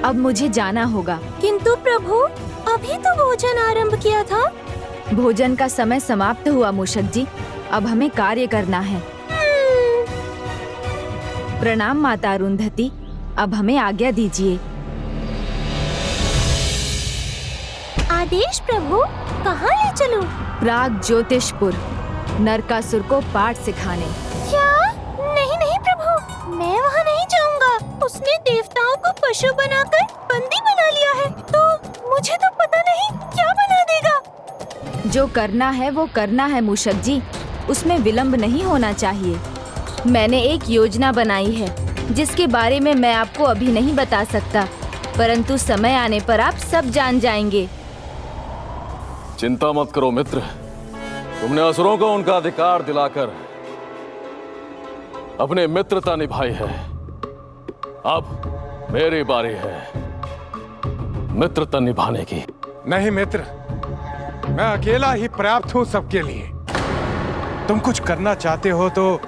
अब मुझे जाना होगा। किंतु प्रभु, अभी तो भोजन आरंभ किया था। भोजन का समय समाप्त हुआ मूषक जी, अब हमें कार्य करना है। प्रणाम माता अरुंधति, अब हमें आज्ञा दीजिए। आदेश प्रभु, कहाँ ले चलूं? प्राग ज्योतिषपुर, नरकासुर को पाठ सिखाने। क्या? नहीं नहीं प्रभु, मैं वहाँ नहीं जाऊँगा। उसने देवताओं को पशु बनाकर बंदी बना लिया है, तो मुझे तो पता नहीं क्या बना देगा। जो करना है वो करना है मूषक जी, उसमें विलंब नहीं होना चाहिए। मैंने एक योजना बनाई है जिसके बारे में मैं आपको अभी नहीं बता सकता, परंतु समय आने पर आप सब जान जाएंगे। चिंता मत करो मित्र, तुमने असुरों को उनका अधिकार दिलाकर अपने मित्रता निभाई है। अब मेरी बारी है मित्रता निभाने की। नहीं मित्र, मैं अकेला ही पर्याप्त हूं सबके लिए। तुम कुछ करना चाहते हो तो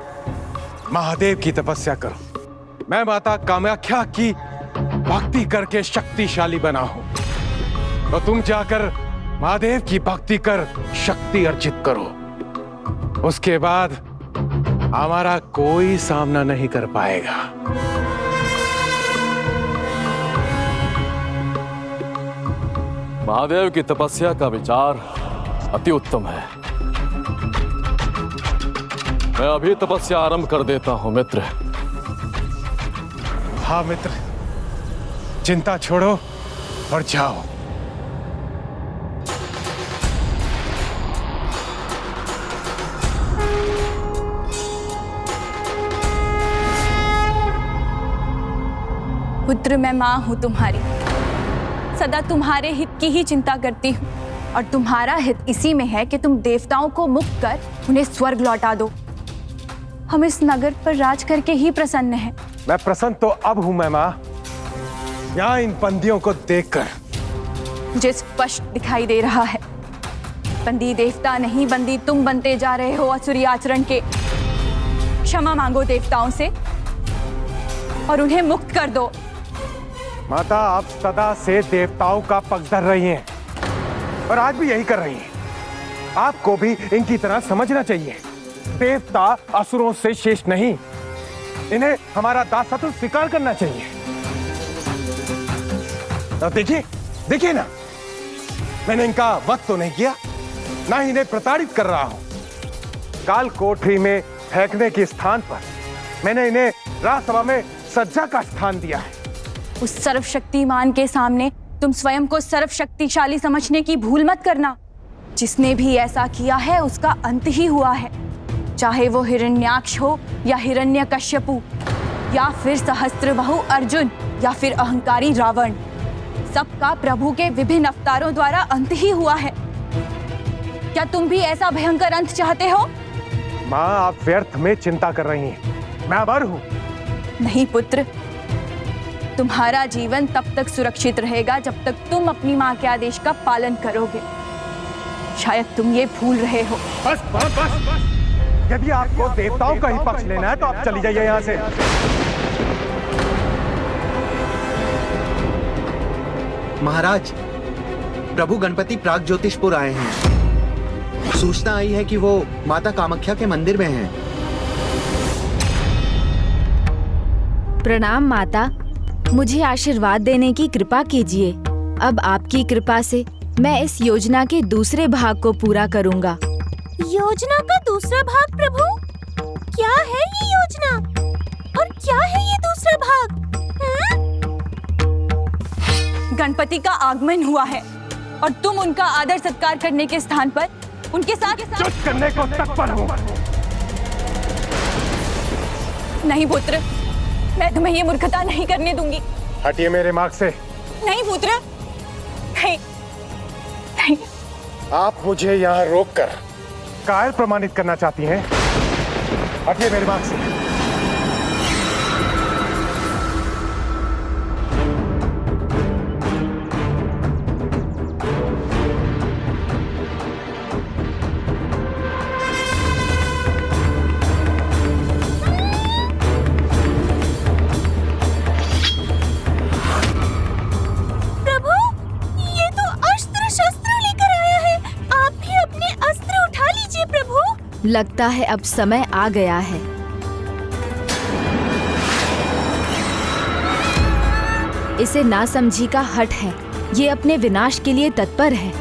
महादेव की तपस्या करो। मैं माता कामाख्या की भक्ति करके शक्तिशाली बना हूं, तो तुम जाकर महादेव की भक्ति कर शक्ति अर्जित करो। उसके बाद हमारा कोई सामना नहीं कर पाएगा। महादेव की तपस्या का विचार अति उत्तम है। मैं अभी तपस्या आरंभ कर देता हूं मित्र। हाँ मित्र, चिंता छोड़ो और जाओ। पुत्र, मैं माँ हूँ तुम्हारी, सदा तुम्हारे हित की ही चिंता करती हूँ, और तुम्हारा हित इसी में है कि तुम देवताओं को मुक्त कर उन्हें स्वर्ग लौटा दो। हम इस नगर पर राज करके ही प्रसन्न हैं। मैं प्रसन्न तो अब हूं मैं माँ, यहाँ इन बंदियों को देखकर। मुझे स्पष्ट दिखाई दे रहा है, बंदी देवता नहीं, बंदी तुम बनते जा रहे हो असुरी आचरण के। क्षमा मांगो देवताओं से और उन्हें मुक्त कर दो। माता, आप सदा से देवताओं का पक्ष धर रही हैं और आज भी यही कर रही हैं। आपको भी इनकी तरह समझना चाहिए। देवता असुरों से शेष नहीं, इन्हें हमारा दासत्व स्वीकार करना चाहिए। अब देखिए देखिए ना, मैंने इनका वध तो नहीं किया, ना ही इन्हें प्रताड़ित कर रहा हूं। काल कोठरी में फेंकने के स्थान पर मैंने इन्हें राजसभा में सज्जा का स्थान दिया है। उस सर्वशक्तिमान के सामने तुम स्वयं को सर्वशक्तिशाली समझने की भूल मत करना। जिसने भी ऐसा किया है उसका अंत ही हुआ है, चाहे वो हिरण्याक्ष हो या हिरण्यकश्यपु, या फिर सहस्त्रबाहु अर्जुन, या फिर अहंकारी रावण। सबका प्रभु के विभिन्न अवतारों द्वारा अंत ही हुआ है। क्या तुम भी ऐसा भयंकर अंत चाहते हो? माँ, आप व्यर्थ में चिंता कर रही हैं। मैं अमर हूं। नहीं पुत्र, तुम्हारा जीवन तब तक सुरक्षित रहेगा जब तक तुम अपनी माँ के आदेश का पालन करोगे। शायद तुम ये भूल रहे हो। बस बस बस बस। यदि आपको देवताओं का ही पक्ष लेना है तो आप चली जाइए यहाँ से। महाराज, प्रभु गणपति प्राग ज्योतिषपुर आए हैं। सूचना आई है कि वो माता कामाख्या के मंदिर में हैं। प्रणाम माता, मुझे आशीर्वाद देने की कृपा कीजिए। अब आपकी कृपा से मैं इस योजना के दूसरे भाग को पूरा करूंगा। योजना का दूसरा भाग प्रभु? क्या है ये योजना और क्या है ये दूसरा भाग? गणपति का आगमन हुआ है और तुम उनका आदर सत्कार करने के स्थान पर उनके साथ चुप करने को तत्पर हूं। नहीं पुत्र, मैं तुम्हें ये मूर्खता नहीं करने दूंगी। हटिए मेरे मार्ग से। नहीं पुत्र, नहीं नहीं। आप मुझे यहाँ रोककर कायर प्रमाणित करना चाहती हैं? हटिए मेरे मार्ग से। लगता है अब समय आ गया है। इसे नासमझी का हठ है। ये अपने विनाश के लिए तत्पर है।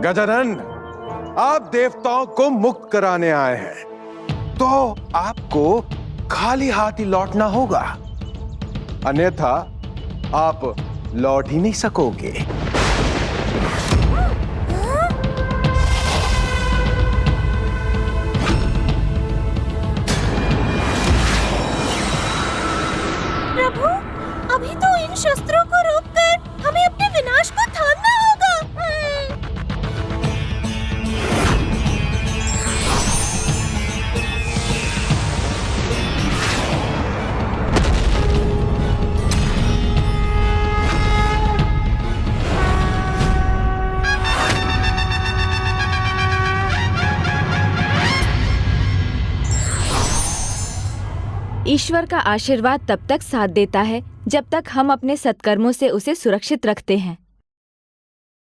गजानन, आप देवताओं को मुक्त कराने आए हैं, तो आपको खाली हाथ ही लौटना होगा, अन्यथा आप लौट ही नहीं सकोगे। प्रभु, अभी तो इन शस्त्रों को रोककर हमें अपने विनाश को थामना होगा। ईश्वर का आशीर्वाद तब तक साथ देता है जब तक हम अपने सत्कर्मों से उसे सुरक्षित रखते हैं।